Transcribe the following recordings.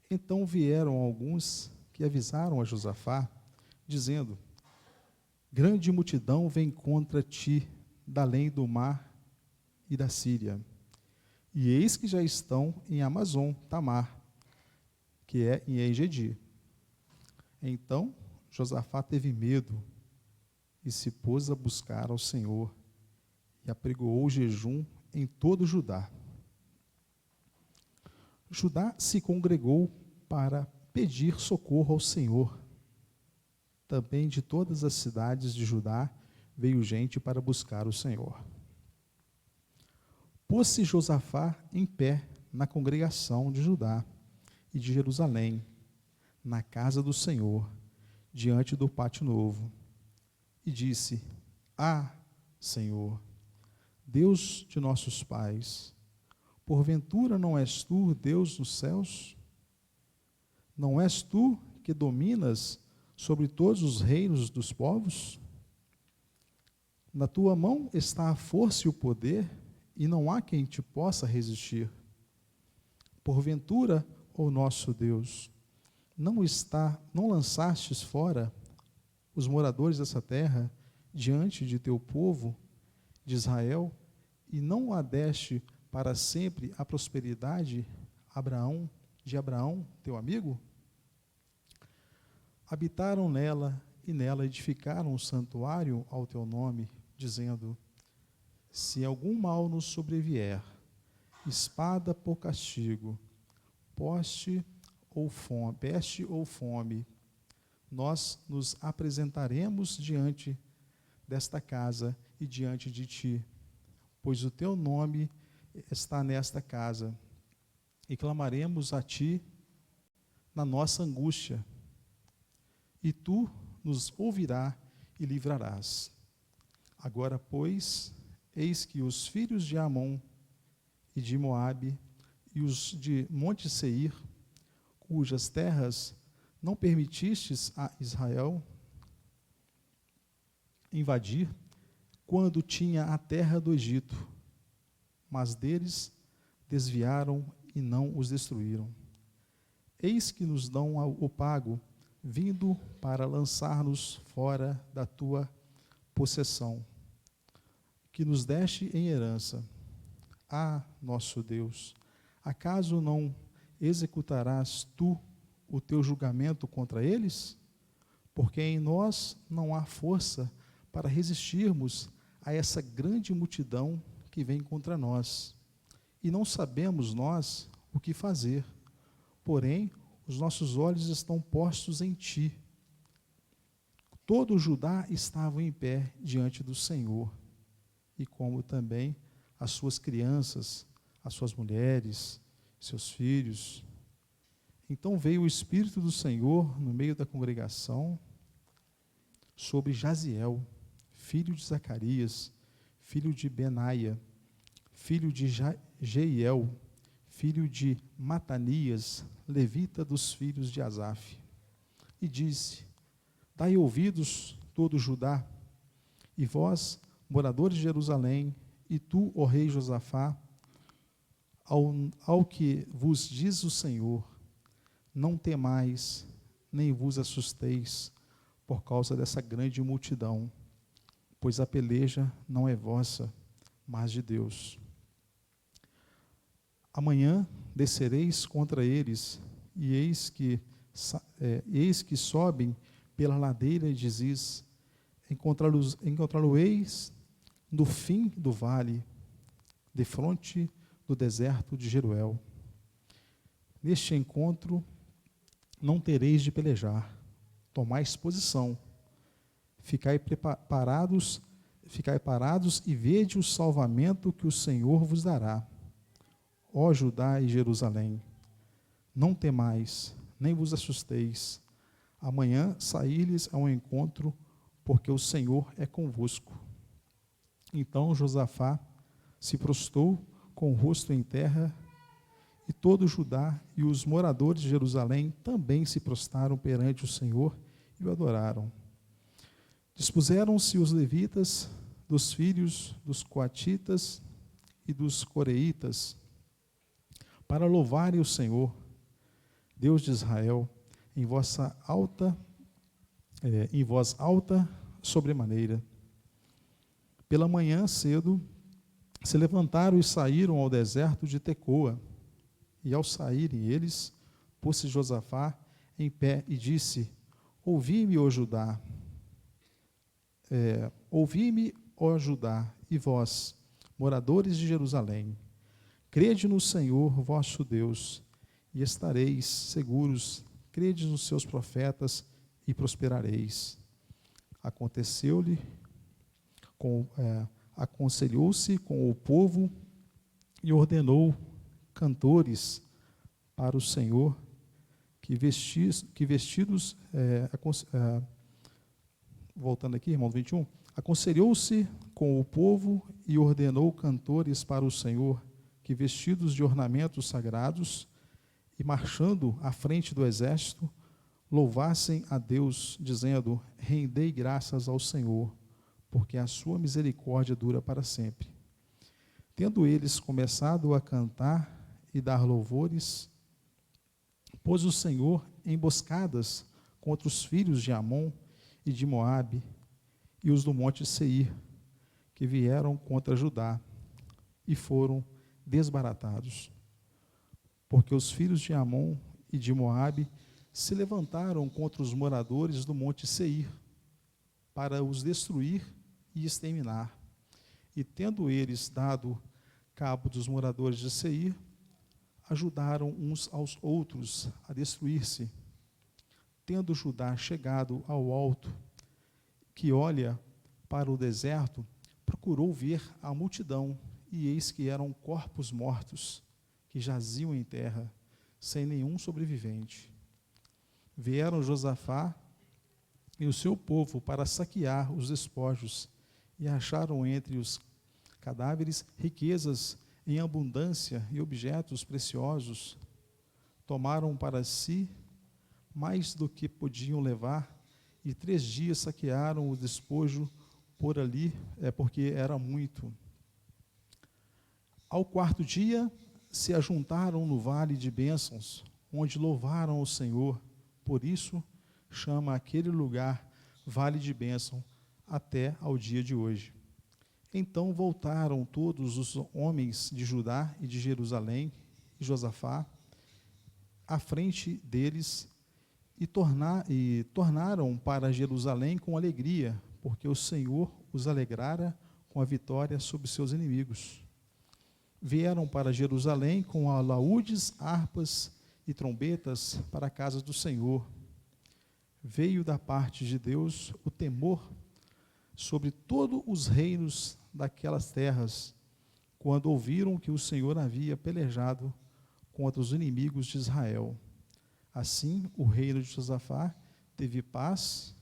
Então vieram alguns que avisaram a Josafá, dizendo: grande multidão vem contra ti, da além do mar e da Síria. E eis que já estão em Amazon, Tamar, que é em Engedi. Então Josafá teve medo e se pôs a buscar ao Senhor e apregoou o jejum em todo Judá. Judá se congregou para pedir socorro ao Senhor. Também de todas as cidades de Judá veio gente para buscar o Senhor. Pôs-se Josafá em pé na congregação de Judá e de Jerusalém, na casa do Senhor, diante do pátio novo, e disse: Ah, Senhor, Deus de nossos pais, porventura não és tu, Deus dos céus? Não és tu que dominas sobre todos os reinos dos povos? Na tua mão está a força e o poder, e não há quem te possa resistir. Porventura, ó nosso Deus, não lançastes fora os moradores dessa terra diante de teu povo de Israel, e não a deste para sempre a prosperidade de Abraão, teu amigo? Habitaram nela e nela edificaram um santuário ao teu nome, dizendo: se algum mal nos sobrevier, espada por castigo, peste ou fome, nós nos apresentaremos diante desta casa e diante de ti, pois o teu nome está nesta casa, e clamaremos a ti na nossa angústia, e tu nos ouvirás e livrarás. Agora, pois, eis que os filhos de Amon e de Moabe e os de Monte Seir, cujas terras não permitistes a Israel invadir, quando tinha a terra do Egito, mas deles desviaram e não os destruíram. Eis que nos dão o pago, vindo para lançar-nos fora da tua possessão, que nos deste em herança. Ah, nosso Deus, acaso não executarás tu o teu julgamento contra eles? Porque em nós não há força para resistirmos a essa grande multidão que vem contra nós. E não sabemos nós o que fazer. Porém, os nossos olhos estão postos em ti. Todo o Judá estava em pé diante do Senhor, e como também as suas crianças, as suas mulheres, seus filhos. Então veio o Espírito do Senhor no meio da congregação sobre Jaziel, filho de Zacarias, filho de Benaia, filho de Jeiel, filho de Matanias, levita dos filhos de Asaf. E disse: dai ouvidos, todo Judá, e vós, moradores de Jerusalém, e tu, ó rei Josafá, ao que vos diz o Senhor: não temais, nem vos assusteis, por causa dessa grande multidão, pois a peleja não é vossa, mas de Deus. Amanhã descereis contra eles, e eis que sobem pela ladeira de Ziz, encontrá-lo-eis no fim do vale, defronte do deserto de Jeruel. Neste encontro não tereis de pelejar, tomais posição, ficai parados e vede o salvamento que o Senhor vos dará. Ó Judá e Jerusalém, não temais, nem vos assusteis. Amanhã saí-lhes ao encontro, porque o Senhor é convosco. Então Josafá se prostrou com o rosto em terra, e todo Judá e os moradores de Jerusalém também se prostraram perante o Senhor e o adoraram. Dispuseram-se os levitas dos filhos dos coatitas e dos coreitas para louvarem o Senhor. Deus de Israel, em voz alta sobremaneira. Pela manhã cedo, se levantaram e saíram ao deserto de Tecoa. E ao saírem eles, pôs-se Josafá em pé e disse: Ouvi-me, ó Judá, ouvi-me, ó Judá, e vós, moradores de Jerusalém, crede no Senhor vosso Deus, e estareis seguros, crede nos seus profetas, e prosperareis. Aconselhou-se com o povo e ordenou cantores para o Senhor, voltando aqui, irmão, 21, aconselhou-se com o povo e ordenou cantores para o Senhor, que vestidos de ornamentos sagrados e marchando à frente do exército, louvassem a Deus, dizendo: rendei graças ao Senhor, porque a sua misericórdia dura para sempre. Tendo eles começado a cantar e dar louvores, pôs o Senhor emboscadas contra os filhos de Amon e de Moabe e os do monte Seir, que vieram contra Judá, e foram desbaratados. Porque os filhos de Amon e de Moabe se levantaram contra os moradores do monte Seir, para os destruir e exterminar. E tendo eles dado cabo dos moradores de Seir, ajudaram uns aos outros a destruir-se. Tendo Judá chegado ao alto, que olha para o deserto, procurou ver a multidão, e eis que eram corpos mortos, que jaziam em terra, sem nenhum sobrevivente. Vieram Josafá e o seu povo para saquear os despojos, e acharam entre os cadáveres riquezas em abundância e objetos preciosos. Tomaram para si mais do que podiam levar, e 3 dias saquearam o despojo por ali, porque era muito. Ao 4º dia, se ajuntaram no vale de bênçãos, onde louvaram o Senhor. Por isso, chama aquele lugar Vale de Bênção, até ao dia de hoje. Então voltaram todos os homens de Judá e de Jerusalém, e Josafá, à frente deles, e tornaram para Jerusalém com alegria, porque o Senhor os alegrara com a vitória sobre seus inimigos. Vieram para Jerusalém com alaúdes, harpas e trombetas para a casa do Senhor. Veio da parte de Deus o temor sobre todos os reinos daquelas terras, quando ouviram que o Senhor havia pelejado contra os inimigos de Israel. Assim, o reino de Josafá teve paz,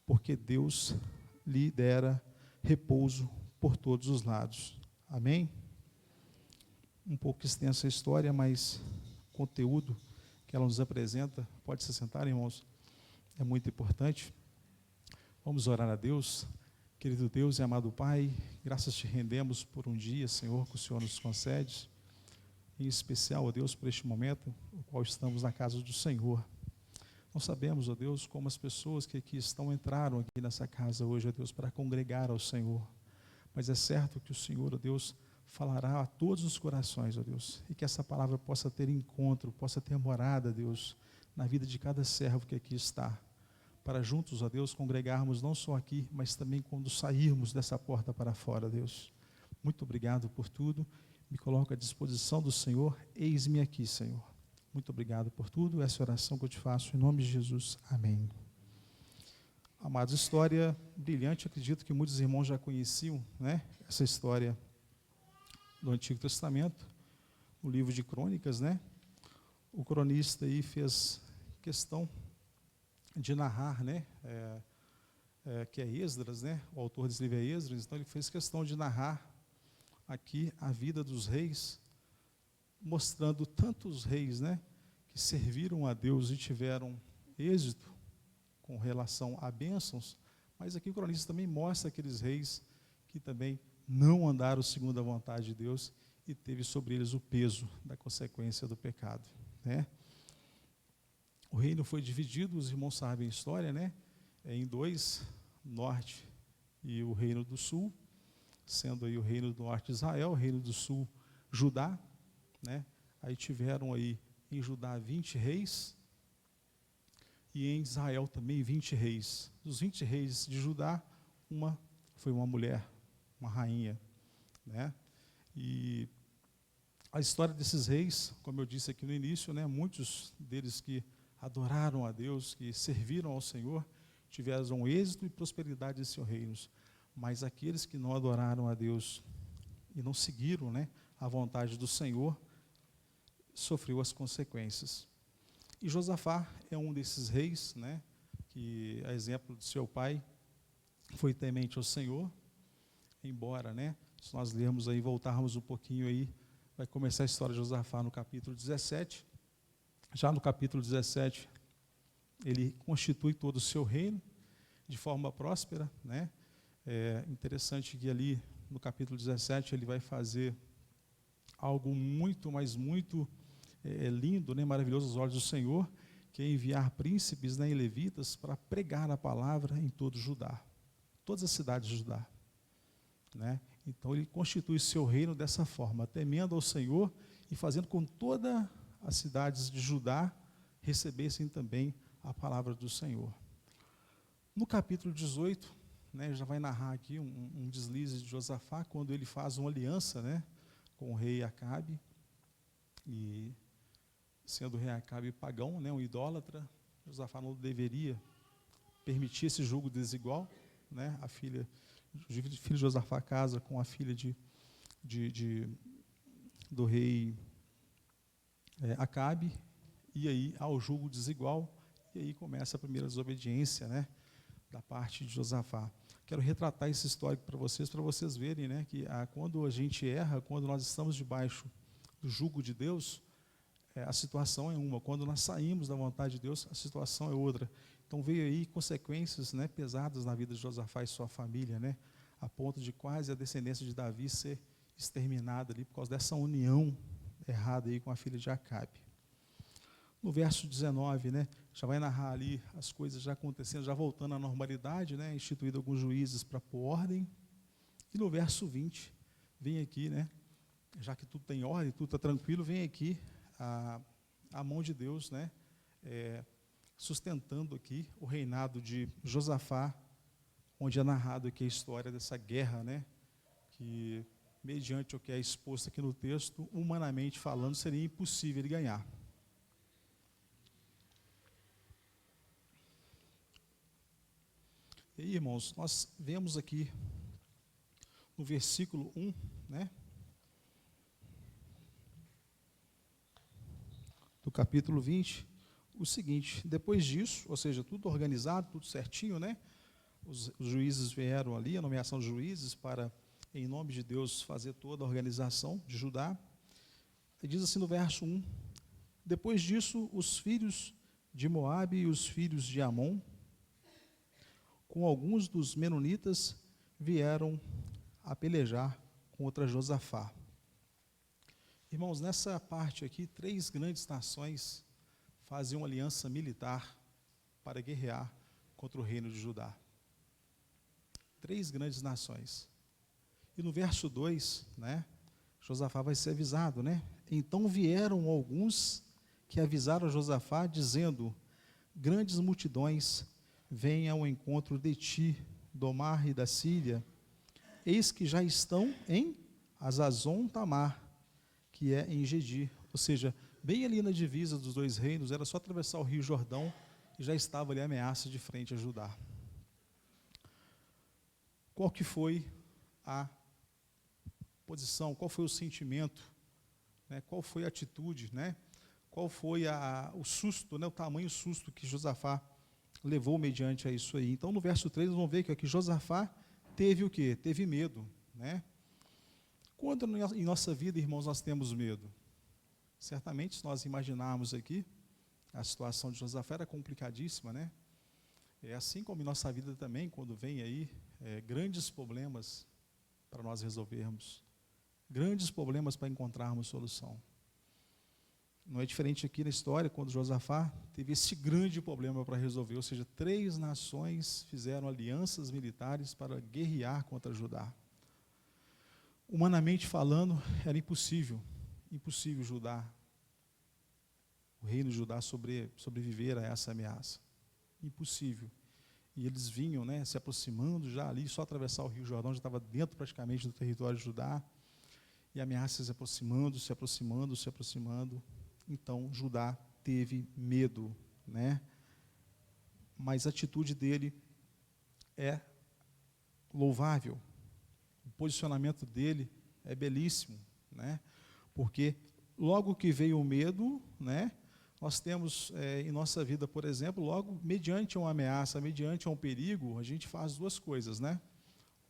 porque Deus lhe dera repouso por todos os lados. Amém? Um pouco extensa a história, mas o conteúdo que ela nos apresenta, pode se sentar, irmãos, é muito importante. Vamos orar a Deus. Querido Deus e amado Pai, graças te rendemos por um dia, Senhor, que o Senhor nos concede, em especial, ó Deus, por este momento, no qual estamos na casa do Senhor. Nós sabemos, ó Deus, como as pessoas que aqui entraram aqui nessa casa hoje, ó Deus, para congregar ao Senhor, mas é certo que o Senhor, ó Deus, falará a todos os corações, ó Deus, e que essa palavra possa ter encontro, possa ter morada, Deus, na vida de cada servo que aqui está, para juntos, ó Deus, congregarmos não só aqui, mas também quando sairmos dessa porta para fora, Deus. Muito obrigado por tudo, me coloco à disposição do Senhor, eis-me aqui, Senhor. Muito obrigado por tudo, essa oração que eu te faço, em nome de Jesus, amém. Amados, história brilhante, acredito que muitos irmãos já conheciam, né, essa história do Antigo Testamento, o livro de Crônicas, né, o cronista aí fez questão de narrar, né, que é Esdras, né, o autor desse livro é Esdras, então ele fez questão de narrar aqui a vida dos reis, mostrando tantos reis, né, que serviram a Deus e tiveram êxito com relação a bênçãos, mas aqui o cronista também mostra aqueles reis que também não andaram segundo a vontade de Deus e teve sobre eles o peso da consequência do pecado, né? o reino foi dividido, os irmãos sabem a história, né? Em dois, norte e o reino do sul, sendo aí o reino do norte Israel, o reino do sul Judá, né? Aí tiveram aí em Judá 20 reis e em Israel também 20 reis. Dos 20 reis de Judá, foi uma mulher, uma rainha, né? E a história desses reis, como eu disse aqui no início, né, muitos deles que adoraram a Deus, que serviram ao Senhor, tiveram êxito e prosperidade em seus reinos. Mas aqueles que não adoraram a Deus e não seguiram, né, a vontade do Senhor, sofreu as consequências. E Josafá é um desses reis, né, que, a exemplo de seu pai, foi temente ao Senhor, embora, né, se nós lermos aí, voltarmos um pouquinho aí, vai começar a história de Josafá no capítulo 17. Já no capítulo 17, ele constitui todo o seu reino de forma próspera, né? É interessante que ali no capítulo 17 ele vai fazer algo muito, mas muito lindo, né, maravilhoso aos olhos do Senhor, que é enviar príncipes, né, e levitas para pregar a palavra em todo Judá, todas as cidades de Judá, né? Então ele constitui seu reino dessa forma, temendo ao Senhor e fazendo com todas as cidades de Judá recebessem também a palavra do Senhor. No capítulo 18, né, já vai narrar aqui um deslize de Josafá, quando ele faz uma aliança, né, com o rei Acabe, e sendo o rei Acabe pagão, né, um idólatra, Josafá não deveria permitir esse julgo desigual, né, o filho de Josafá casa com a filha do rei Acabe, e aí há o julgo desigual, e aí começa a primeira desobediência, né, da parte de Josafá. Quero retratar esse histórico para vocês verem, né, que quando a gente erra, quando nós estamos debaixo do jugo de Deus, a situação é uma. Quando nós saímos da vontade de Deus, a situação é outra. Então veio aí consequências, né, pesadas na vida de Josafá e sua família, né, a ponto de quase a descendência de Davi ser exterminada ali por causa dessa união errada aí com a filha de Acabe. No verso 19, né, já vai narrar ali as coisas já acontecendo, já voltando à normalidade, né, instituído alguns juízes para pôr ordem. E no verso 20, vem aqui, né, já que tudo tem ordem, tudo está tranquilo, vem aqui a mão de Deus, né, sustentando aqui o reinado de Josafá, onde é narrado aqui a história dessa guerra, né, que, mediante o que é exposto aqui no texto, humanamente falando, seria impossível ele ganhar. E aí, irmãos, nós vemos aqui no versículo 1, né, do capítulo 20, o seguinte: depois disso, ou seja, tudo organizado, tudo certinho, né, os juízes vieram ali, a nomeação dos juízes para, em nome de Deus, fazer toda a organização de Judá. E diz assim no verso 1, depois disso, os filhos de Moabe e os filhos de Amon, com alguns dos menonitas, vieram a pelejar contra Josafá. Irmãos, nessa parte aqui, 3 grandes nações faziam uma aliança militar para guerrear contra o reino de Judá. 3 grandes nações. E no verso 2, né, Josafá vai ser avisado, né? Então vieram alguns que avisaram Josafá, dizendo: grandes multidões vêm ao encontro de ti, do mar e da Síria. Eis que já estão em Azazon Tamar, que é em Gedi. Ou seja, bem ali na divisa dos 2 reinos, era só atravessar o rio Jordão e já estava ali a ameaça de frente a Judá. Qual que foi a posição, qual foi o sentimento, né, qual foi a atitude, né, qual foi o susto, né, o tamanho susto que Josafá levou mediante a isso aí? Então, no verso 3, nós vamos ver que aqui Josafá teve o quê? Teve medo, né? Quando em nossa vida, irmãos, nós temos medo? Certamente, se nós imaginarmos aqui, a situação de Josafá era complicadíssima, né? É assim como em nossa vida também, quando vem aí grandes problemas para nós resolvermos, grandes problemas para encontrarmos solução. não é diferente aqui na história, quando Josafá teve esse grande problema para resolver, ou seja, 3 nações fizeram alianças militares para guerrear contra Judá. Humanamente falando, era impossível Judá, o reino de Judá sobreviver a essa ameaça. Impossível. E eles vinham, né, se aproximando já ali, só atravessar o Rio Jordão, já estava dentro praticamente do território de Judá, e a ameaça se aproximando, se aproximando, se aproximando. Então, Judá teve medo, né? Mas a atitude dele é louvável. O posicionamento dele é belíssimo, né? Porque logo que veio o medo, né, nós temos em nossa vida, por exemplo, logo mediante uma ameaça, mediante um perigo, a gente faz 2 coisas, né?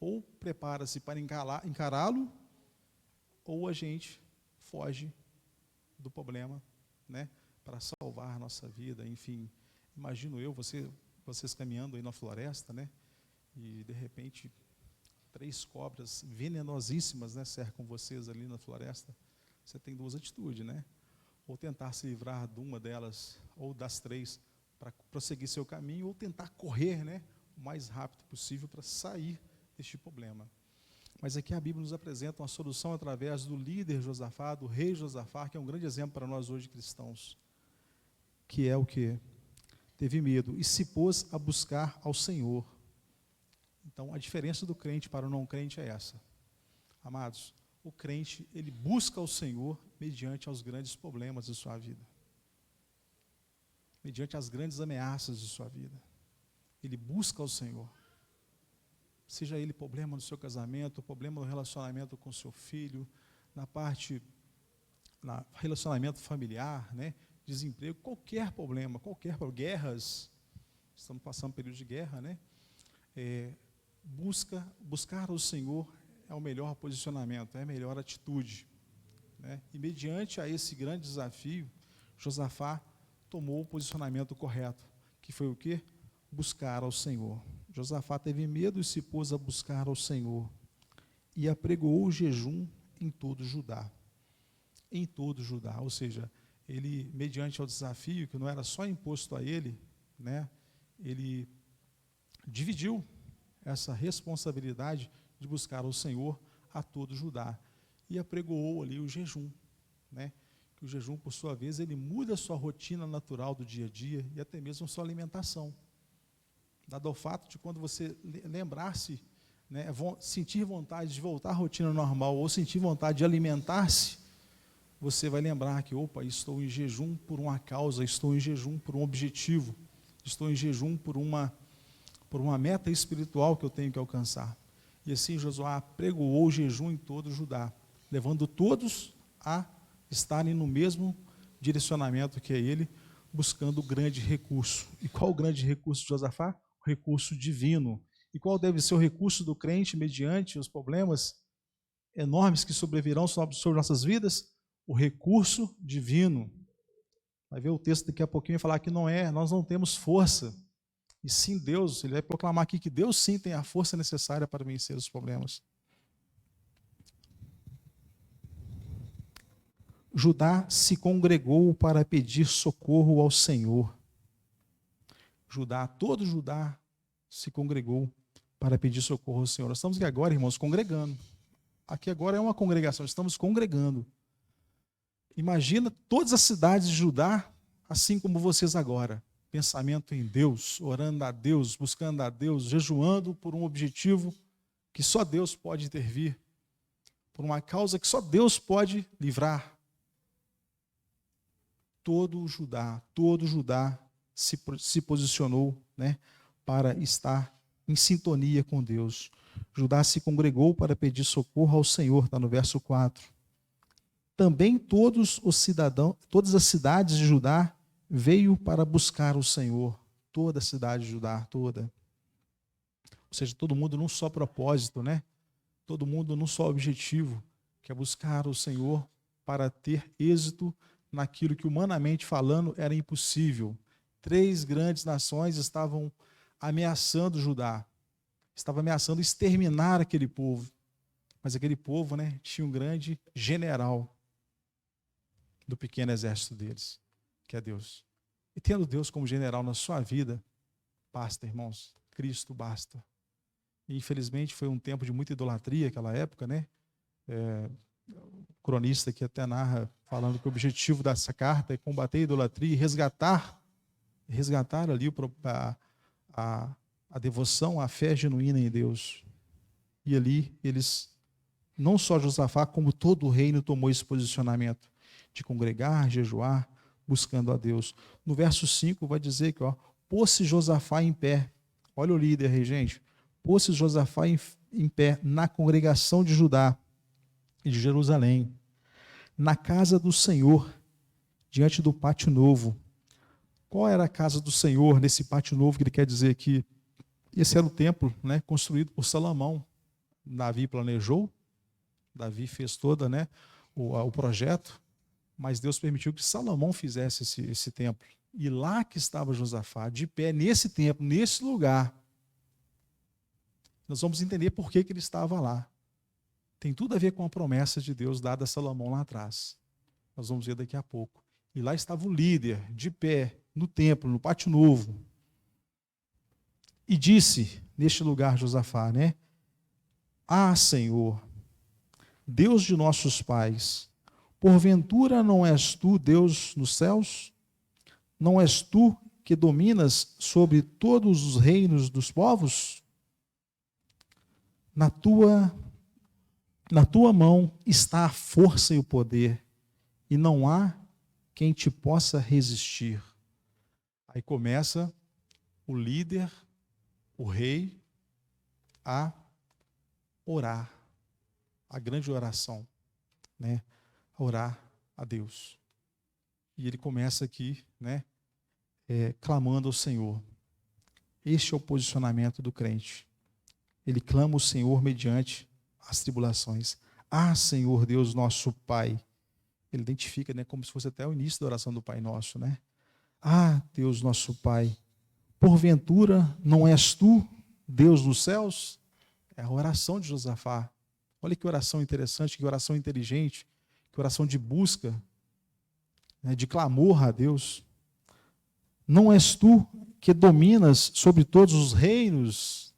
Ou prepara-se para encará-lo, ou a gente foge do problema, né, para salvar a nossa vida. Enfim, imagino eu, vocês caminhando aí na floresta, né, e de repente 3 cobras venenosíssimas, né, cercam vocês ali na floresta. Você tem 2 atitudes, né? Ou tentar se livrar de uma delas, ou das 3, para prosseguir seu caminho, ou tentar correr, né, o mais rápido possível para sair deste problema. Mas aqui a Bíblia nos apresenta uma solução através do líder Josafá, do rei Josafá, que é um grande exemplo para nós hoje cristãos, que é o que? Teve medo e se pôs a buscar ao Senhor. Então, a diferença do crente para o não crente é essa. Amados, o crente, ele busca o Senhor mediante aos grandes problemas de sua vida. Mediante as grandes ameaças de sua vida. Ele busca o Senhor. Seja ele problema no seu casamento, problema no relacionamento com seu filho, na relacionamento familiar, né, desemprego, qualquer problema, guerras, estamos passando um período de guerra, né, buscar o Senhor é o melhor posicionamento, é a melhor atitude, né, e mediante a esse grande desafio, Josafá tomou o posicionamento correto, que foi o quê? Buscar ao Senhor. Josafá teve medo e se pôs a buscar ao Senhor, e apregoou o jejum em todo Judá. Em todo Judá, ou seja, ele, mediante ao desafio, que não era só imposto a ele, né, ele dividiu essa responsabilidade de buscar ao Senhor a todo Judá, e apregoou ali o jejum, né, que o jejum, por sua vez, ele muda a sua rotina natural do dia a dia, e até mesmo a sua alimentação. Dado ao fato de quando você lembrar-se, né, sentir vontade de voltar à rotina normal, ou sentir vontade de alimentar-se, você vai lembrar que, opa, estou em jejum por uma causa, estou em jejum por um objetivo, estou em jejum por uma meta espiritual que eu tenho que alcançar. E assim Josué apregoou o jejum em todo Judá, levando todos a estarem no mesmo direcionamento que é ele, buscando o grande recurso. E qual o grande recurso de Josafá? O recurso divino. E qual deve ser o recurso do crente mediante os problemas enormes que sobrevirão sobre nossas vidas? O recurso divino. Vai ver o texto daqui a pouquinho e falar que nós não temos força. E sim Deus, ele vai proclamar aqui que Deus sim tem a força necessária para vencer os problemas. Judá se congregou para pedir socorro ao Senhor. Todo Judá se congregou para pedir socorro ao Senhor. Nós estamos aqui agora, irmãos, congregando. Aqui agora é uma congregação, estamos congregando. Imagina todas as cidades de Judá, assim como vocês agora. Pensamento em Deus, orando a Deus, buscando a Deus, jejuando por um objetivo que só Deus pode intervir, por uma causa que só Deus pode livrar. Todo Judá se posicionou, né, para estar em sintonia com Deus. Judá se congregou para pedir socorro ao Senhor, está no verso 4. Também todas as cidades de Judá veio para buscar o Senhor. Toda a cidade de Judá, toda. Ou seja, todo mundo num só propósito, né? Todo mundo num só objetivo, que é buscar o Senhor para ter êxito naquilo que, humanamente falando, era impossível. 3 grandes nações estavam ameaçando Judá, estavam ameaçando exterminar aquele povo. Mas aquele povo, né, tinha um grande general. do pequeno exército deles, que é Deus. E tendo Deus como general na sua vida, basta, irmãos. Cristo basta. E, infelizmente, foi um tempo de muita idolatria aquela época, né? O cronista aqui até narra, falando que o objetivo dessa carta é combater a idolatria e resgatar ali a devoção, a fé genuína em Deus. E ali eles, não só Josafá, como todo o reino tomou esse posicionamento de congregar, jejuar, buscando a Deus. No verso 5 vai dizer que, pôs-se Josafá em pé. Olha o líder aí, gente. Pôs-se Josafá em pé na congregação de Judá e de Jerusalém, na casa do Senhor, diante do pátio novo. Qual era a casa do Senhor nesse pátio novo que ele quer dizer aqui? Esse era o templo, né, construído por Salomão. Davi planejou, Davi fez toda, né, o projeto, mas Deus permitiu que Salomão fizesse esse templo. E lá que estava Josafá, de pé, nesse templo, nesse lugar. Nós vamos entender por que ele estava lá. Tem tudo a ver com a promessa de Deus dada a Salomão lá atrás. Nós vamos ver daqui a pouco. E lá estava o líder, de pé, no templo, no pátio novo. E disse, neste lugar, Josafá, né? Ah, Senhor, Deus de nossos pais, porventura não és tu Deus nos céus? Não és tu que dominas sobre todos os reinos dos povos? Na tua mão está a força e o poder, e não há quem te possa resistir. Aí começa o líder, o rei, a orar, a grande oração, né? A orar a Deus. E ele começa aqui, né? Clamando ao Senhor. Este é o posicionamento do crente. Ele clama o Senhor mediante as tribulações. Ah, Senhor Deus nosso Pai. Ele identifica, né, como se fosse até o início da oração do Pai Nosso, né? Ah, Deus nosso Pai, porventura não és tu Deus nos céus? É a oração de Josafá. Olha que oração interessante, que oração inteligente, que oração de busca, né, de clamor a Deus. Não és tu que dominas sobre todos os reinos?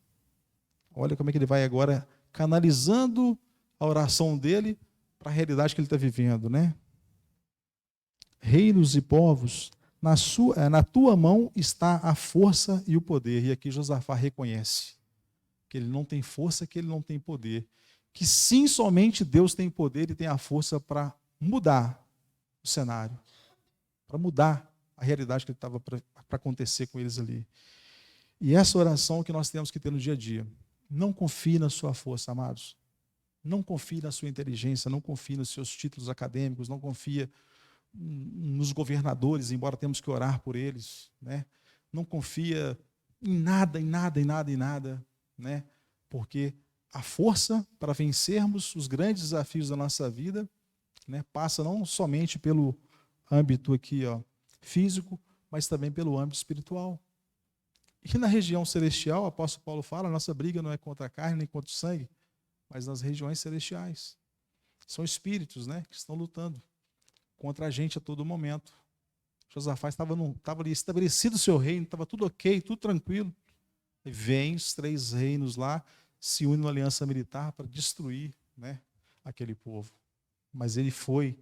Olha como é que ele vai agora canalizando a oração dele para a realidade que ele está vivendo, né? Reinos e povos, na tua mão está a força e o poder. E aqui Josafá reconhece que ele não tem força, que ele não tem poder. Que sim, somente Deus tem poder e tem a força para mudar o cenário, para mudar a realidade que estava para acontecer com eles ali. E essa oração que nós temos que ter no dia a dia. Não confie na sua força, amados. Não confie na sua inteligência, não confie nos seus títulos acadêmicos, não confia nos governadores, embora temos que orar por eles, né? Não confia em nada, né? Porque a força para vencermos os grandes desafios da nossa vida, né, passa não somente pelo âmbito aqui, físico, mas também pelo âmbito espiritual. E na região celestial, o apóstolo Paulo fala, a nossa briga não é contra a carne nem contra o sangue, mas nas regiões celestiais. São espíritos, né, que estão lutando contra a gente a todo momento. Josafá estava ali estabelecido o seu reino, estava tudo ok, tudo tranquilo. E vem os 3 reinos lá, se unem numa aliança militar para destruir, né, aquele povo. Mas ele foi,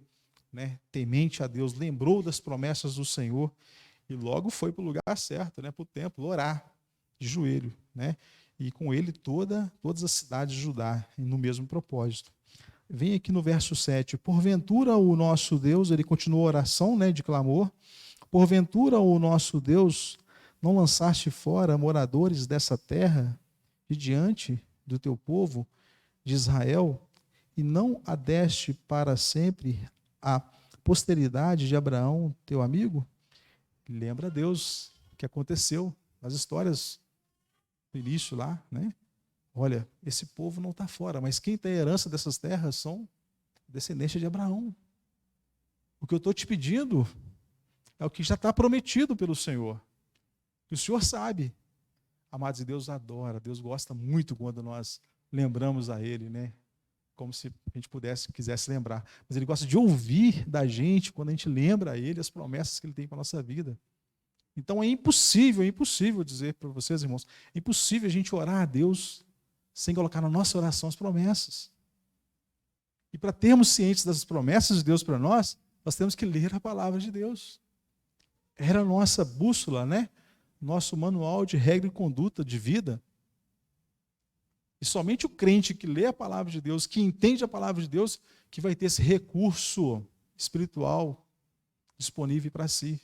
né, temente a Deus, lembrou das promessas do Senhor, e logo foi para o lugar certo, né, para o templo, orar, de joelho, né? E com ele todas as cidades de Judá, no mesmo propósito. Vem aqui no verso 7, porventura o nosso Deus, ele continua a oração, né, de clamor, porventura o nosso Deus não lançaste fora moradores dessa terra, de diante do teu povo, de Israel, e não a deste para sempre a posteridade de Abraão, teu amigo? Lembra Deus o que aconteceu nas histórias do início lá, né? Olha, esse povo não está fora, mas quem tem a herança dessas terras são descendentes de Abraão. O que eu estou te pedindo é o que já está prometido pelo Senhor. E o Senhor sabe. Amados, e Deus adora, Deus gosta muito quando nós lembramos a Ele, né? como se a gente quisesse lembrar. Mas ele gosta de ouvir da gente quando a gente lembra a ele as promessas que ele tem para a nossa vida. Então é impossível dizer para vocês, irmãos, é impossível a gente orar a Deus sem colocar na nossa oração as promessas. E para termos cientes das promessas de Deus para nós temos que ler a palavra de Deus. Era a nossa bússola, né? Nosso manual de regra e conduta de vida. E somente o crente que lê a palavra de Deus, que entende a palavra de Deus, que vai ter esse recurso espiritual disponível para si.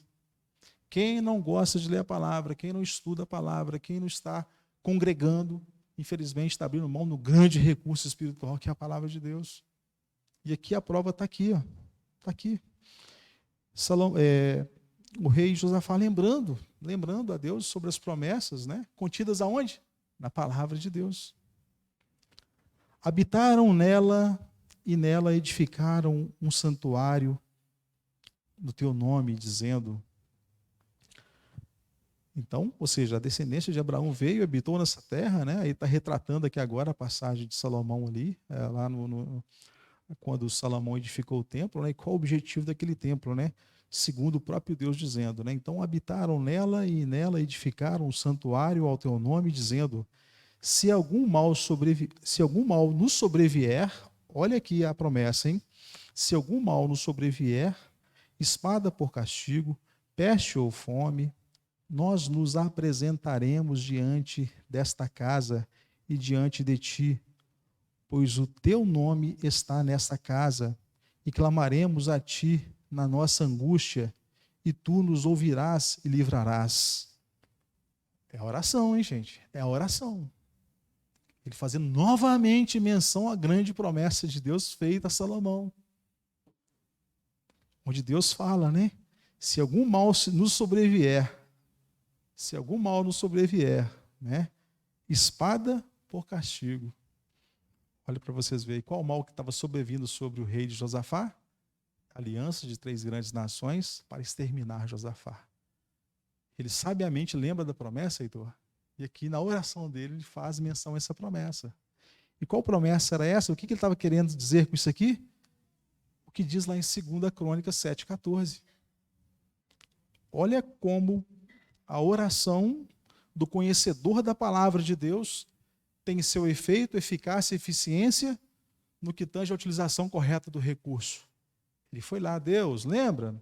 Quem não gosta de ler a palavra, quem não estuda a palavra, quem não está congregando, infelizmente está abrindo mão no grande recurso espiritual que é a palavra de Deus. E aqui a prova está aqui, ó. Está aqui. O rei Josafá lembrando a Deus sobre as promessas, né? Contidas aonde? Na palavra de Deus. Habitaram nela e nela edificaram um santuário no teu nome, dizendo. Então, ou seja, a descendência de Abraão veio e habitou nessa terra, né? Aí está retratando aqui agora a passagem de Salomão ali, lá quando Salomão edificou o templo, né? E qual o objetivo daquele templo, né? Segundo o próprio Deus dizendo, né? Então habitaram nela e nela edificaram um santuário ao teu nome, dizendo: se algum mal nos sobrevier, olha aqui a promessa, hein? Se algum mal nos sobrevier, espada por castigo, peste ou fome, nós nos apresentaremos diante desta casa e diante de ti, pois o teu nome está nesta casa, e clamaremos a ti na nossa angústia, e tu nos ouvirás e livrarás. É a oração, hein, gente? É a oração. Ele fazendo novamente menção à grande promessa de Deus feita a Salomão. Onde Deus fala, né? Se algum mal nos sobrevier, né? Espada por castigo. Olha para vocês verem qual o mal que estava sobrevindo sobre o rei de Josafá. Aliança de 3 grandes nações para exterminar Josafá. Ele sabiamente lembra da promessa, Heitor? E aqui na oração dele ele faz menção a essa promessa. E qual promessa era essa? O que ele estava querendo dizer com isso aqui? O que diz lá em 2 Crônicas 7,14. Olha como a oração do conhecedor da palavra de Deus tem seu efeito, eficácia e eficiência no que tange a utilização correta do recurso. Ele foi lá, Deus, lembra?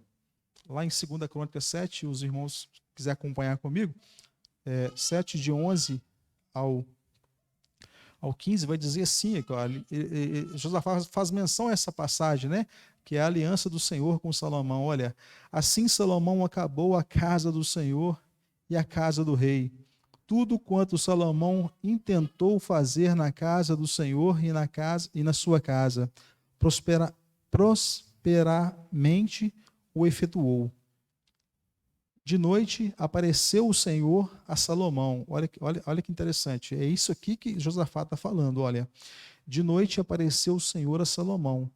Lá em 2 Crônicas 7, os irmãos quiserem acompanhar comigo, 7 de 11 ao 15, vai dizer assim, Josafá faz menção a essa passagem, né? Que é a aliança do Senhor com Salomão. Olha, assim Salomão acabou a casa do Senhor e a casa do rei. Tudo quanto Salomão intentou fazer na casa do Senhor e na sua casa, prosperamente o efetuou. De noite apareceu o Senhor a Salomão. Olha que interessante. É isso aqui que Josafá está falando. Olha, de noite apareceu o Senhor a Salomão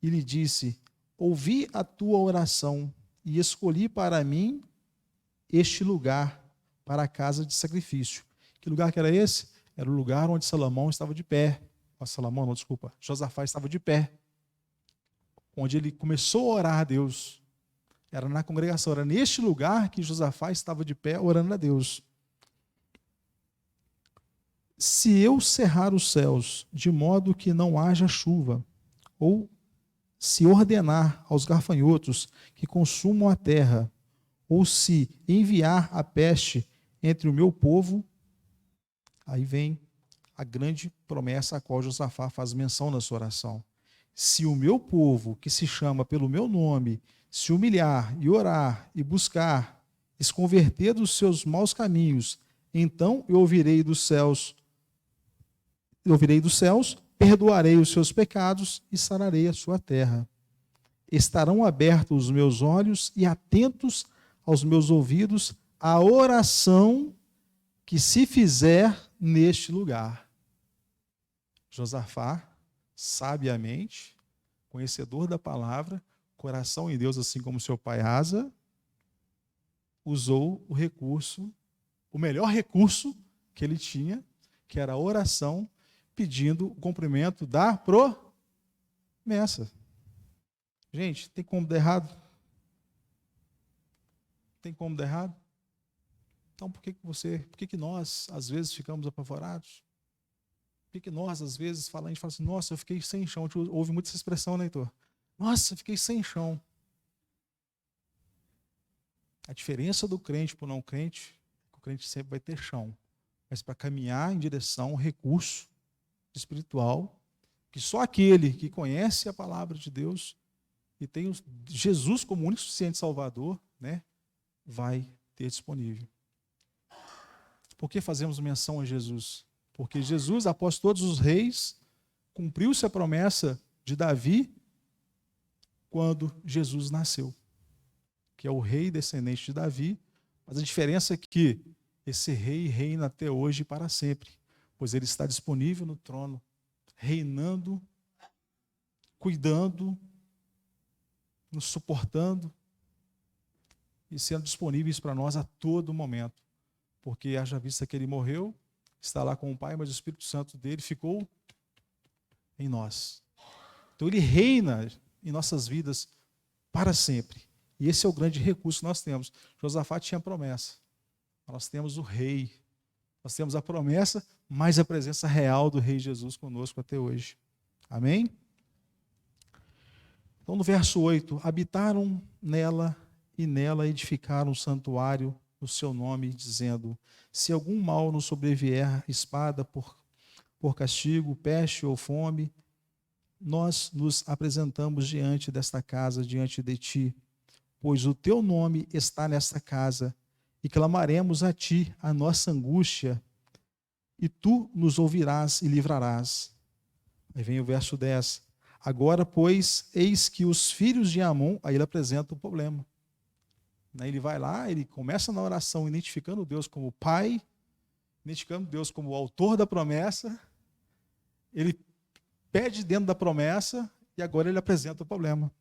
e lhe disse: ouvi a tua oração e escolhi para mim este lugar para a casa de sacrifício. Que lugar que era esse? Era o lugar onde Salomão estava de pé. Josafá estava de pé. Onde ele começou a orar a Deus. Era na congregação, era neste lugar que Josafá estava de pé orando a Deus. Se eu cerrar os céus de modo que não haja chuva, ou se ordenar aos gafanhotos que consumam a terra, ou se enviar a peste entre o meu povo, aí vem a grande promessa a qual Josafá faz menção na sua oração. Se o meu povo, que se chama pelo meu nome, se humilhar e orar e buscar, e se converter dos seus maus caminhos, então eu ouvirei dos céus, perdoarei os seus pecados e sararei a sua terra. Estarão abertos os meus olhos e atentos aos meus ouvidos a oração que se fizer neste lugar. Josafá, sabiamente, conhecedor da palavra, coração em Deus, assim como seu pai Asa, usou o recurso, o melhor recurso que ele tinha, que era a oração, pedindo o cumprimento da promessa. Gente, tem como dar errado? Tem como dar errado? Então, por que nós, às vezes, ficamos apavorados? Por que nós, às vezes, a gente fala assim, nossa, eu fiquei sem chão. A gente ouve muito essa expressão, né, Heitor? Nossa, eu fiquei sem chão. A diferença do crente para o não crente é que o crente sempre vai ter chão. Mas para caminhar em direção ao recurso espiritual, que só aquele que conhece a palavra de Deus e tem Jesus como único e suficiente Salvador, né, vai ter disponível. Por que fazemos menção a Jesus? Porque Jesus, após todos os reis, cumpriu-se a promessa de Davi quando Jesus nasceu, que é o rei descendente de Davi, mas a diferença é que esse rei reina até hoje e para sempre, pois ele está disponível no trono, reinando, cuidando, nos suportando e sendo disponíveis para nós a todo momento, porque haja vista que ele morreu, está lá com o Pai, mas o Espírito Santo dele ficou em nós. Então ele reina em nossas vidas para sempre. E esse é o grande recurso que nós temos. Josafá tinha promessa. Nós temos o rei. Nós temos a promessa, mais a presença real do rei Jesus conosco até hoje. Amém? Então no verso 8, habitaram nela e nela edificaram um santuário no seu nome, dizendo, se algum mal nos sobrevier, espada por castigo, peste ou fome, nós nos apresentamos diante desta casa, diante de ti, pois o teu nome está nesta casa, e clamaremos a ti a nossa angústia, e tu nos ouvirás e livrarás. Aí vem o verso 10. Agora, pois, eis que os filhos de Amon, aí ele apresenta o problema. Ele vai lá, ele começa na oração identificando Deus como Pai, identificando Deus como o autor da promessa, ele pede dentro da promessa e agora ele apresenta o problema.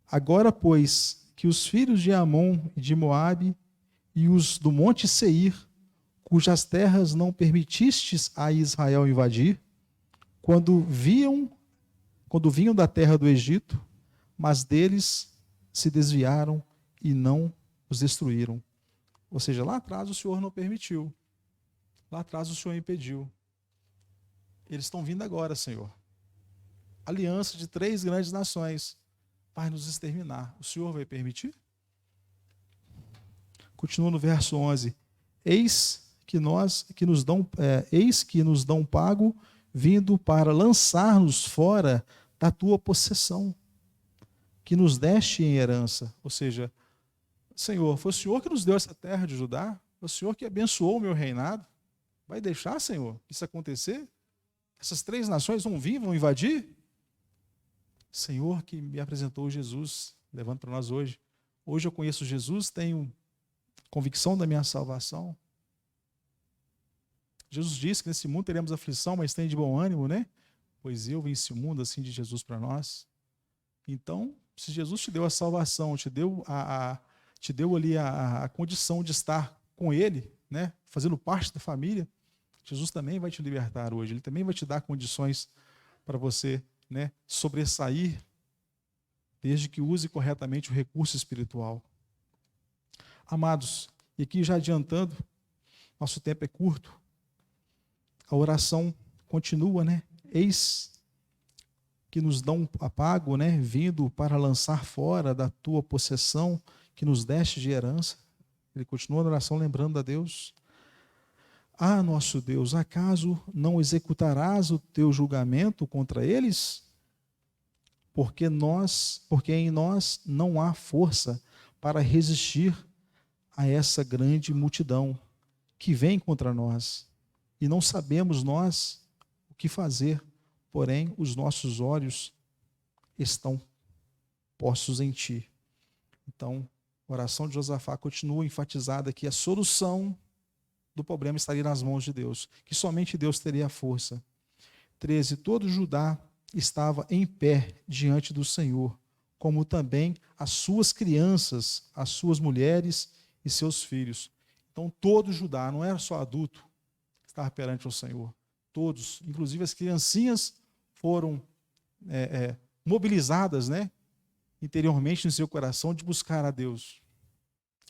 Agora, pois, que os filhos de Amon e de Moabe e os do monte Seir, cujas terras não permitistes a Israel invadir, quando vinham da terra do Egito, mas deles se desviaram e não os destruíram. Ou seja, lá atrás o Senhor não permitiu. Lá atrás o Senhor impediu. Eles estão vindo agora, Senhor. Aliança de 3 grandes nações vai nos exterminar. O Senhor vai permitir? Continua no verso 11. Eis que nos dão pago vindo para lançar-nos fora da tua possessão, que nos deste em herança. Ou seja, Senhor, foi o Senhor que nos deu essa terra de Judá, foi o Senhor que abençoou o meu reinado. Vai deixar, Senhor, isso acontecer? Essas 3 nações vão vir, vão invadir? Senhor que me apresentou Jesus, levando para nós hoje. Hoje eu conheço Jesus, tenho convicção da minha salvação. Jesus disse que nesse mundo teremos aflição, mas tem de bom ânimo, né? Pois eu venci o mundo, assim de Jesus para nós. Então, se Jesus te deu a salvação, te deu ali a condição de estar com Ele, né? Fazendo parte da família, Jesus também vai te libertar hoje. Ele também vai te dar condições para você, né, sobressair, desde que use corretamente o recurso espiritual. Amados, e aqui já adiantando, nosso tempo é curto, a oração continua, né? Eis que nos dão apago, né? Vindo para lançar fora da tua possessão, que nos deste de herança. Ele continua na oração lembrando a Deus. Ah, nosso Deus, acaso não executarás o teu julgamento contra eles? Porque em nós não há força para resistir a essa grande multidão que vem contra nós. E não sabemos nós o que fazer, porém os nossos olhos estão postos em ti. Então, a oração de Josafá continua enfatizada que a solução do problema estaria nas mãos de Deus, que somente Deus teria a força. 13. Todo Judá estava em pé diante do Senhor, como também as suas crianças, as suas mulheres e seus filhos. Então, todo Judá, não era só adulto, estava perante o Senhor. Todos, inclusive as criancinhas, foram mobilizadas, né, interiormente no seu coração de buscar a Deus.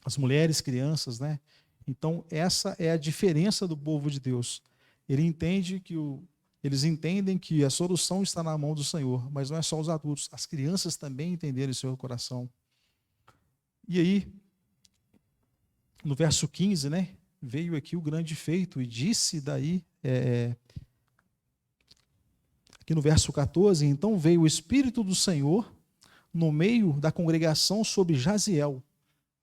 As mulheres, crianças, né? Então, essa é a diferença do povo de Deus. Eles entendem que a solução está na mão do Senhor, mas não é só os adultos, as crianças também entenderam em seu coração. E aí, no verso 15, né, veio aqui o grande feito, e disse daí, aqui no verso 14, então veio o Espírito do Senhor no meio da congregação sobre Jaziel.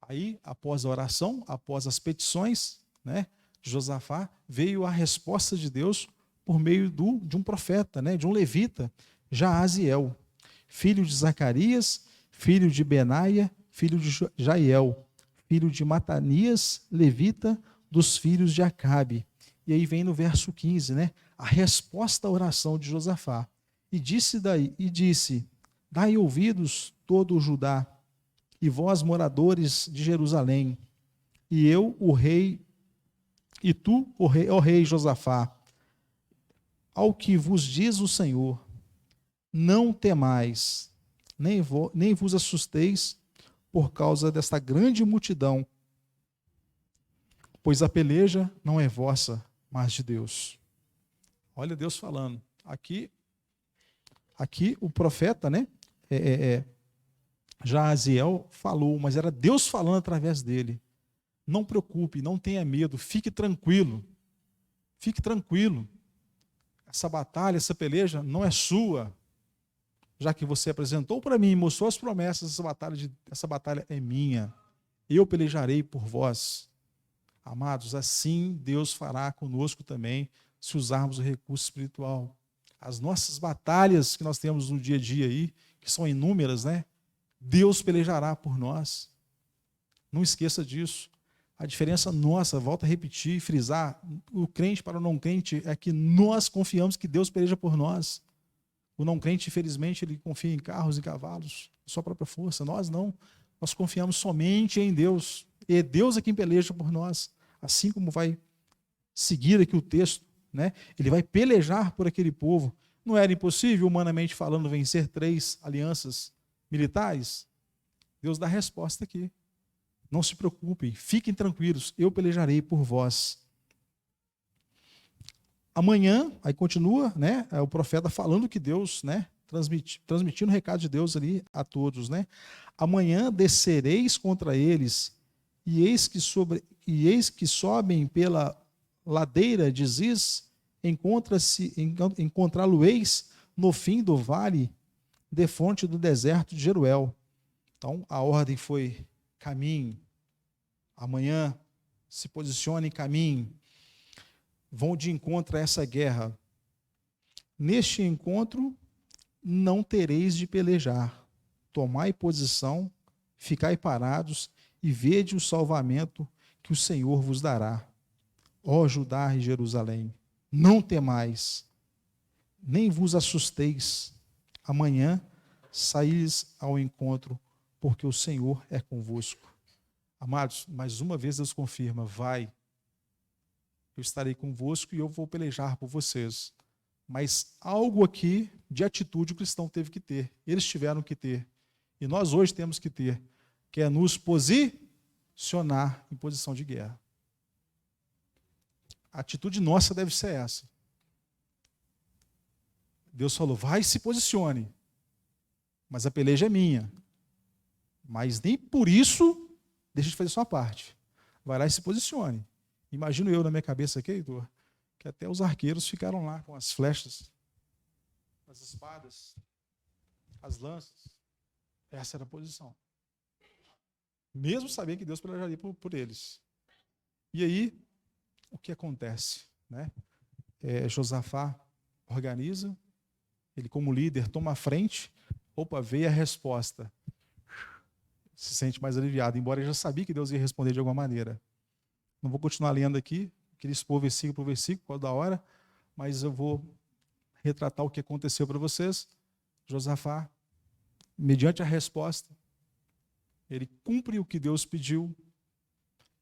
Aí, após a oração, após as petições, né, de Josafá, veio a resposta de Deus por meio de um profeta, né, de um levita, Jaaziel, filho de Zacarias, filho de Benaia, filho de Jaiel, filho de Matanias, levita, dos filhos de Acabe. E aí vem no verso 15, né, a resposta à oração de Josafá. E disse, dai ouvidos todo o Judá, e vós, moradores de Jerusalém, e eu, o rei, e tu, ó rei Josafá, ao que vos diz o Senhor, não temais, nem vos assusteis por causa desta grande multidão, pois a peleja não é vossa, mas de Deus. Olha Deus falando. Aqui o profeta, né, Jaaziel falou, mas era Deus falando através dele. Não preocupe, não tenha medo, fique tranquilo. Fique tranquilo. Essa batalha, essa peleja não é sua. Já que você apresentou para mim, mostrou as promessas, essa batalha é minha. Eu pelejarei por vós. Amados, assim Deus fará conosco também, se usarmos o recurso espiritual. As nossas batalhas que nós temos no dia a dia aí, que são inúmeras, né? Deus pelejará por nós. Não esqueça disso. A diferença nossa, volto a repetir e frisar, o crente para o não crente é que nós confiamos que Deus peleja por nós. O não crente, infelizmente, ele confia em carros e cavalos, sua própria força. Nós não. Nós confiamos somente em Deus. E Deus é quem peleja por nós. Assim como vai seguir aqui o texto, né? Ele vai pelejar por aquele povo. Não era impossível, humanamente falando, vencer 3 alianças militares? Deus dá a resposta aqui. Não se preocupem, fiquem tranquilos, eu pelejarei por vós. Amanhã, aí continua, né, o profeta falando que Deus, né, transmitindo o recado de Deus ali a todos, né? Amanhã descereis contra eles, e eis que sobem pela ladeira de Ziz, encontrá-lo-eis no fim do vale, defronte do deserto de Jeruel. Então, a ordem foi: caminhe, amanhã se posicione em caminho, vão de encontro a essa guerra. Neste encontro não tereis de pelejar, tomai posição, ficai parados e vede o salvamento que o Senhor vos dará. Ó Judá e Jerusalém, não temais, nem vos assusteis, amanhã saís ao encontro, porque o Senhor é convosco. Amados, mais uma vez Deus confirma: vai, eu estarei convosco e eu vou pelejar por vocês. Mas algo aqui de atitude o cristão teve que ter, eles tiveram que ter, e nós hoje temos que ter, que é nos posicionar em posição de guerra. A atitude nossa deve ser essa. Deus falou: vai, se posicione, mas a peleja é minha. Mas nem por isso deixa de fazer sua parte. Vai lá e se posicione. Imagino eu na minha cabeça aqui, Heitor, que até os arqueiros ficaram lá com as flechas, as espadas, as lanças. Essa era a posição. Mesmo sabendo que Deus pelejaria por eles. E aí, o que acontece? Né? Josafá organiza, ele como líder toma a frente, veio a resposta. Se sente mais aliviado, embora ele já sabia que Deus ia responder de alguma maneira. Não vou continuar lendo aqui, queria expor versículo por versículo, por causa da hora, mas eu vou retratar o que aconteceu para vocês. Josafá, mediante a resposta, ele cumpre o que Deus pediu,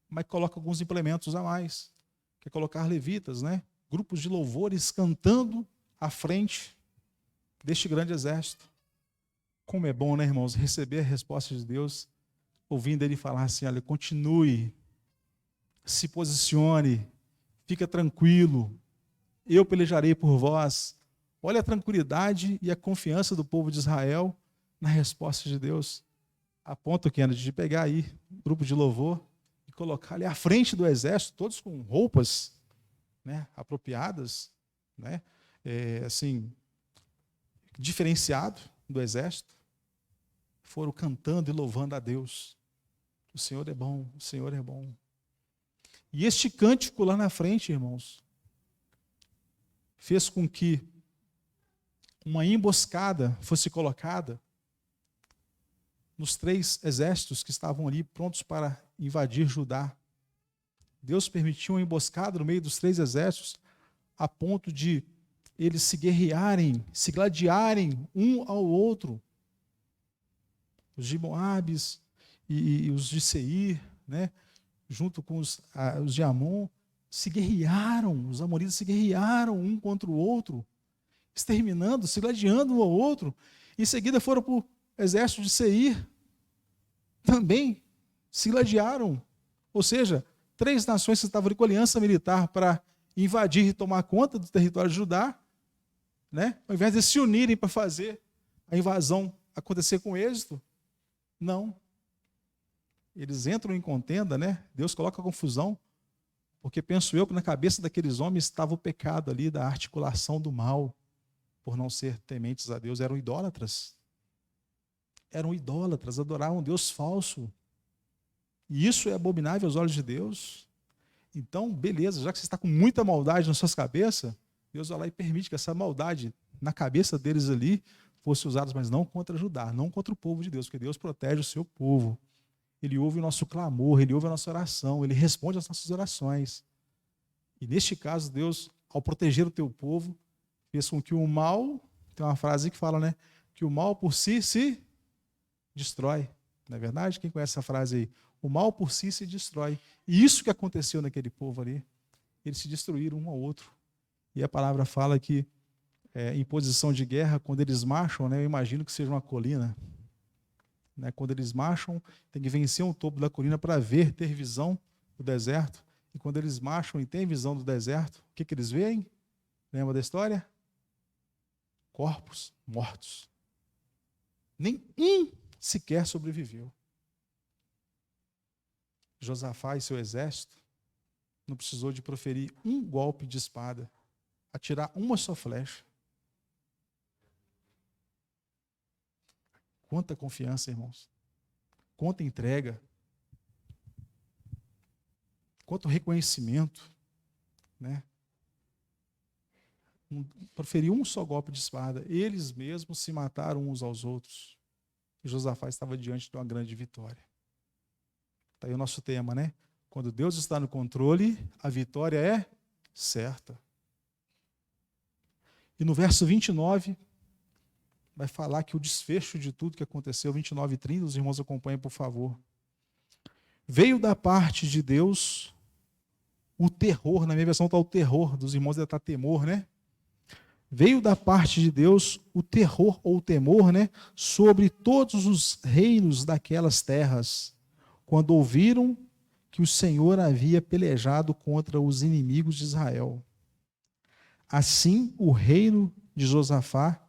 mas coloca alguns implementos a mais. Quer colocar levitas, né? Grupos de louvores cantando à frente, deste grande exército. Como é bom, né, irmãos, receber a resposta de Deus, ouvindo ele falar assim: olha, continue, se posicione, fica tranquilo, eu pelejarei por vós. Olha a tranquilidade e a confiança do povo de Israel na resposta de Deus. A ponto, Kennedy, de pegar aí um grupo de louvor e colocar ali à frente do exército, todos com roupas, né, apropriadas, né, assim, diferenciado do exército, foram cantando e louvando a Deus. O Senhor é bom, o Senhor é bom. E este cântico lá na frente, irmãos, fez com que uma emboscada fosse colocada nos 3 exércitos que estavam ali prontos para invadir Judá. Deus permitiu uma emboscada no meio dos 3 exércitos, a ponto de eles se guerrearem, se gladiarem um ao outro. Os de Moabes e os de Seir, né, junto com os de Amon, se guerrearam, os amonitas se guerrearam um contra o outro, exterminando, se gladiando um ao outro. Em seguida foram para o exército de Seir, também se gladiaram. Ou seja, 3 nações que estavam ali com aliança militar para invadir e tomar conta do território de Judá, né? Ao invés de se unirem para fazer a invasão acontecer com êxito, não. Eles entram em contenda, né? Deus coloca confusão, porque penso eu que na cabeça daqueles homens estava o pecado ali da articulação do mal, por não ser tementes a Deus, eram idólatras. Eram idólatras, adoravam um Deus falso. E isso é abominável aos olhos de Deus. Então, beleza, já que você está com muita maldade nas suas cabeças, Deus vai lá e permite que essa maldade na cabeça deles ali fosse usada, mas não contra Judá, não contra o povo de Deus, porque Deus protege o seu povo. Ele ouve o nosso clamor, ele ouve a nossa oração, ele responde às nossas orações. E neste caso, Deus, ao proteger o teu povo, fez com que o mal, tem uma frase que fala, né, que o mal por si se destrói. Não é verdade? Quem conhece essa frase aí? O mal por si se destrói. E isso que aconteceu naquele povo ali. Eles se destruíram um ao outro. E a palavra fala que, em posição de guerra, quando eles marcham, né, eu imagino que seja uma colina. Né, quando eles marcham, tem que vencer um topo da colina para ver, ter visão do deserto. E quando eles marcham e têm visão do deserto, o que eles veem? Lembra da história? Corpos mortos. Nem um sequer sobreviveu. Josafá e seu exército não precisou de proferir um golpe de espada, atirar uma só flecha. Quanta confiança, irmãos. Quanta entrega. Quanto reconhecimento, né? Proferir um só golpe de espada. Eles mesmos se mataram uns aos outros. E Josafá estava diante de uma grande vitória. Está aí o nosso tema, né? Quando Deus está no controle, a vitória é certa. E no verso 29, vai falar que o desfecho de tudo que aconteceu, 29 e 30, os irmãos acompanhem, por favor. Veio da parte de Deus o terror, na minha versão está o terror, dos irmãos deve estar temor, né? Veio da parte de Deus o terror ou o temor, né, sobre todos os reinos daquelas terras, quando ouviram que o Senhor havia pelejado contra os inimigos de Israel. Assim, o reino de Josafá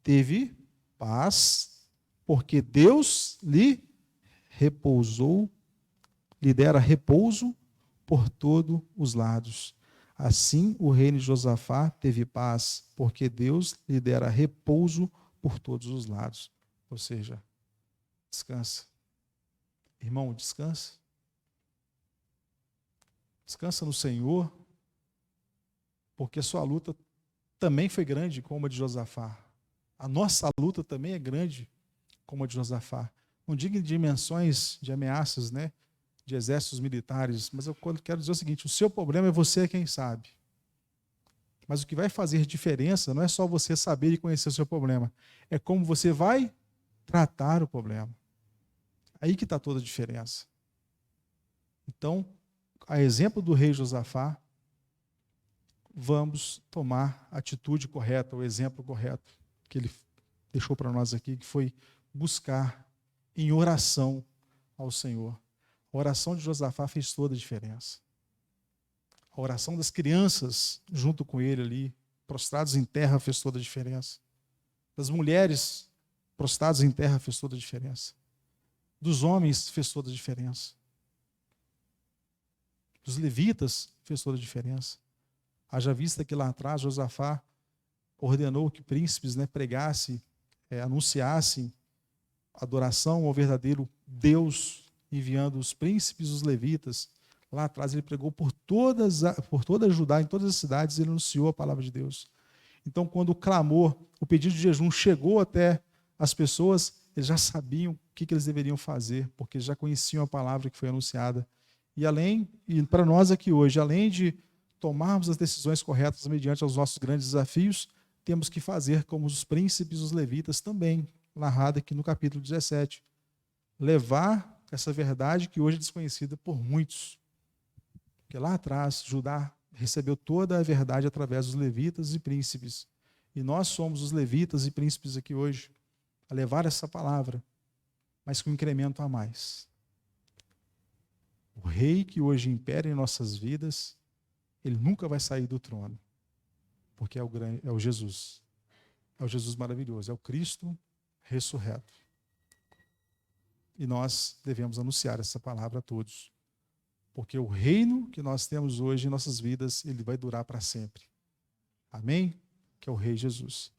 teve paz, porque Deus lhe dera repouso por todos os lados. Assim, o reino de Josafá teve paz, porque Deus lhe dera repouso por todos os lados. Ou seja, descansa. Irmão, descansa. Descansa no Senhor, porque a sua luta também foi grande como a de Josafá. A nossa luta também é grande como a de Josafá. Não digo em dimensões de ameaças, né, de exércitos militares, mas eu quero dizer o seguinte: o seu problema é você quem sabe. Mas o que vai fazer diferença não é só você saber e conhecer o seu problema, é como você vai tratar o problema. Aí que está toda a diferença. Então, a exemplo do rei Josafá, vamos tomar a atitude correta, o exemplo correto, que ele deixou para nós aqui, que foi buscar em oração ao Senhor. A oração de Josafá fez toda a diferença. A oração das crianças junto com ele ali, prostrados em terra, fez toda a diferença. Das mulheres prostradas em terra fez toda a diferença. Dos homens fez toda a diferença. Dos levitas fez toda a diferença. Haja vista que lá atrás Josafá ordenou que príncipes, pregassem, anunciassem adoração ao verdadeiro Deus, enviando os príncipes, os levitas. Lá atrás ele pregou por toda Judá, em todas as cidades, ele anunciou a palavra de Deus. Então, quando o clamor, o pedido de jejum chegou até as pessoas, eles já sabiam o que eles deveriam fazer, porque já conheciam a palavra que foi anunciada. E para nós aqui hoje, além de tomarmos as decisões corretas mediante aos nossos grandes desafios, temos que fazer como os príncipes, os levitas também, narrado aqui no capítulo 17. Levar essa verdade que hoje é desconhecida por muitos. Porque lá atrás, Judá recebeu toda a verdade através dos levitas e príncipes. E nós somos os levitas e príncipes aqui hoje, a levar essa palavra, mas com um incremento a mais. O rei que hoje impera em nossas vidas, ele nunca vai sair do trono, porque é o Jesus. É o Jesus maravilhoso, é o Cristo ressurreto. E nós devemos anunciar essa palavra a todos. Porque o reino que nós temos hoje em nossas vidas, ele vai durar para sempre. Amém? Que é o Rei Jesus.